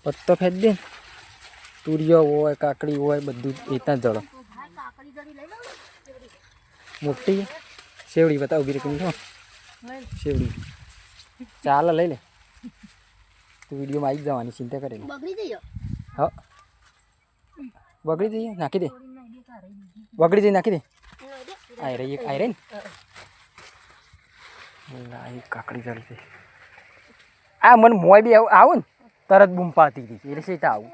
પત્તો ફેંક દે તુરિયો હોય કાકડી હોય બધું એતા જળો મોટી સેવડી બતાવ ઉભી રહી છો સેવડી ચાલ લઈ લે તું વિડીયોમાં આવી જવાની ચિંતા કરે હા બગડી જઈએ નાખી દે બગડી જઈ નાખી દે આઈ રહી ને કાકડી જળી છે આ મને મોય બી આવું ને તરત બૂમ પાતી હતી એટલે સીતા આવું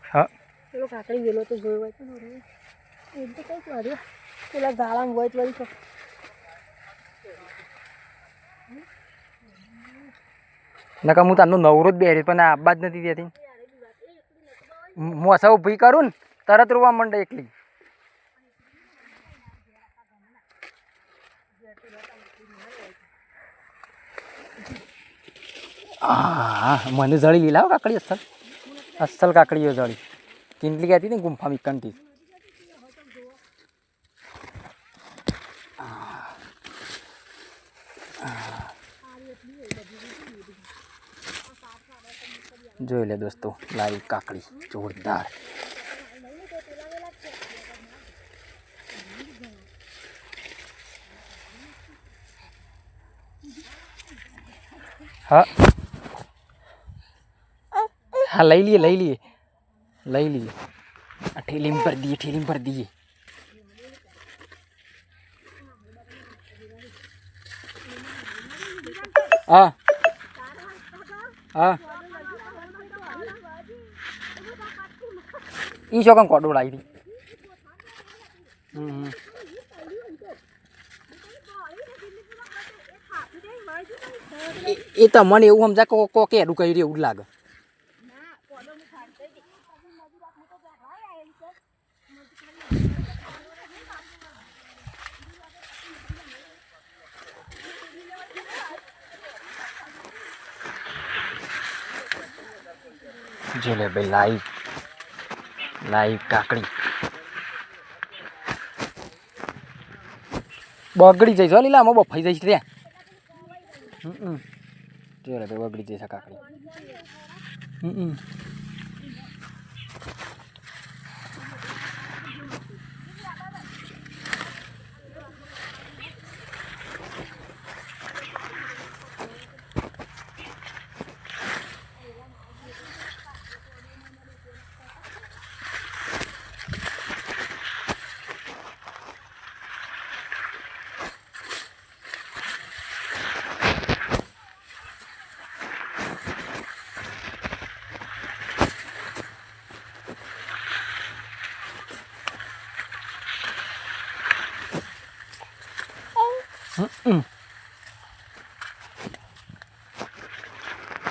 હા પેલો કાકડી વેલો તો જોયો હોય એમ તો કઈ કર્યો પેલા ગાળામાં હોય તો નકા હું તારનો નવરો જ બેરી પણ આબા જ નથી દેતી મોસા ઊભી કરું ને તરત રોવા માંડે એકલી હા મને જળી લીલા કાકડી અસલ કાકડીઓ જળી કિંટલી કહેતી ને ગુંફા મિકનથી જોઈ લે દોસ્તો લાવી કાકડી જોરદાર હા હા લઈ લઈએ આ ઠેલીમાં ભર દઈએ હા હા ઈ ચોકન કોડો લાવી એ તો મને એવું સમજા કોકે એડું કર્યું એવું લાગે જો લે ભાઈ લાઈવ કાકડી બગડી જઈશ લીલા આમાં બફાઈ જઈશ રે જો લે ભાઈ બગડી જઈશ કાકડી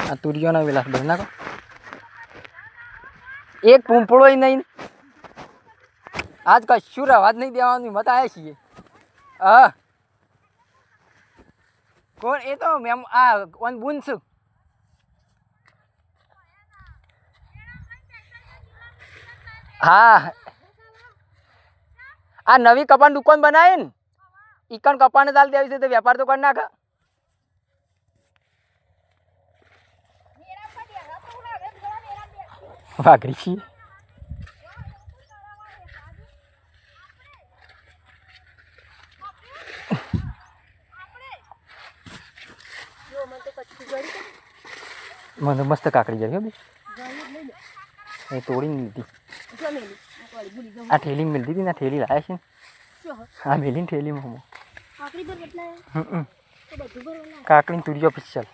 આ તુરિયોના વિલાસ ભર નાખો એક પૂંપળો નહીં આજ કશું રવા જ નહીં દેવાની મત આવ્યા છીએ હા કોણ એ તો મેમ આ બુન છું હા આ નવી કપાન દુકાન બનાવી ને ઈકણ કપાને ચાલ દેવી છે તો વેપાર તો કરી નાખ વાઘરી મને મસ્ત કાકડી જાય ભાઈ તોડી લીધી આ ઠેલી મિલતી હતી ને ઠેલી લાવે છે હા મેલી ઠેલીમાં કાકડી તુરિયો પિક્ચર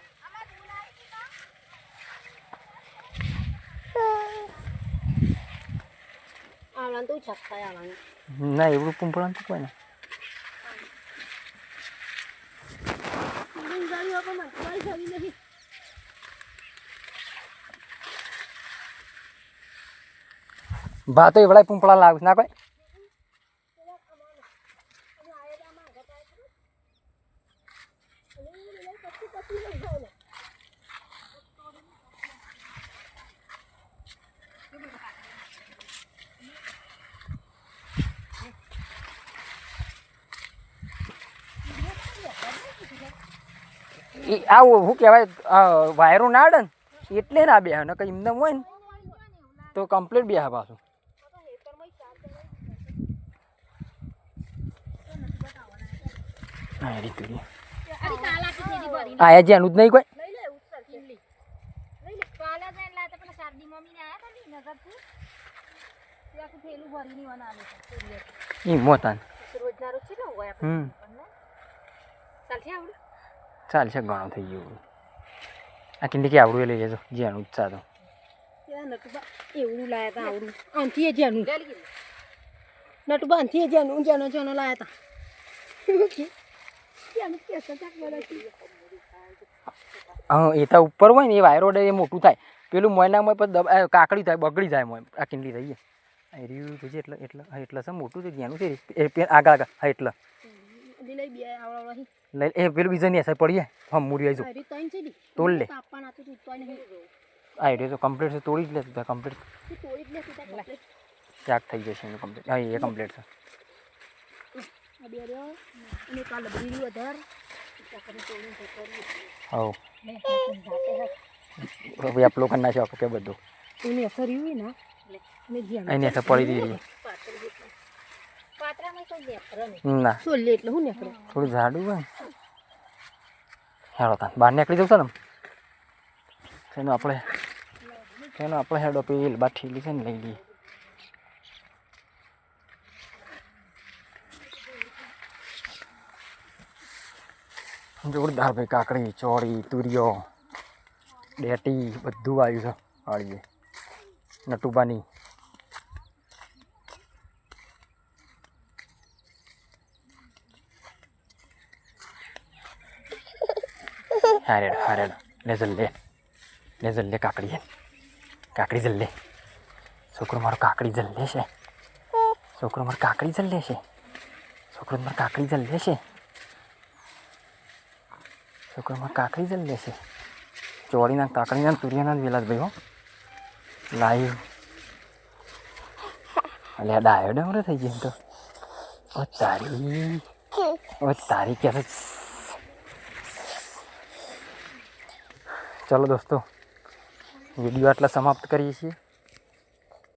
ના એવડું પૂંપળા તો કોઈ ને ભાતો એવડા પૂંપળા લાવ ના કોઈ એ આવું શું કહેવાય વાયરો ના અડે ને એટલે ના બે ને કંઈ એમને હોય ને તો કમ્પ્લીટ બે પાછું. આયા જેનું જ નહીં કોઈ મોતાન ચાલશે ઘણો થઈ ગયું. આ કિંડી કે આવડું લઈ લેજો જેનું જ સાદો એવડું લાયા હતા આવડું આનથી જેનું નટુબા આનથી જેનું જેનો જેનો લાયા હતા. એ તો ઉપર હોય ને એ વાયરો એ મોટું થાય પેલું મોયનામાં પછી કાકડી થાય બગડી જાય મોય આ કિંડી થઈ જાય રહ્યું છે એટલે એટલે એટલે છે મોટું છે જેનું છે એ આગળ આગળ હા એટલે લઈ એ પેલું બીજાની અસર પડીએ હમ મૂડી આવી જાઉં તોડ લે આ તો કમ્પ્લીટ છે તોડી જ લે કમ્પ્લીટ ક્યાંક થઈ જશે એનું કમ્પ્લીટ હા એ કમ્પ્લીટ છે. હવે આપ લોકો ના છે કે બધું એની અસર એવી ને એની અસર પડી દીધી ના એટલે હું નીકળે થોડું ઝાડું હોય હેડો તા બહાર નીકળી જવું છે ને એનો આપણે હેડો પેલ બાઠીલી છે ને લઈ લઈએ. જોરદાર ભાઈ કાકડી ચોળી તુરિયો ડેટી બધું આવ્યું છે વાળીએ નટુબાની. હારેડ હારેડ લે જલ લે કાકડી જલ લે છોકરો મારો કાકડી જલ લે છે છોકરો મારો કાકડી જલ લે છે છોકરો મારો કાકડી જલ લે છે છોકરો મારો કાકડી જલ લે છે ચોળીના કાકડીના તુરિયાના જ વેલા જ ભાઈ હો લાઈવ એટલે ડાયો ડમરો થઈ ગયો તો તારી ક્યાં છે. ચલો દોસ્તો વિડીયો આટલા સમાપ્ત કરીએ છીએ.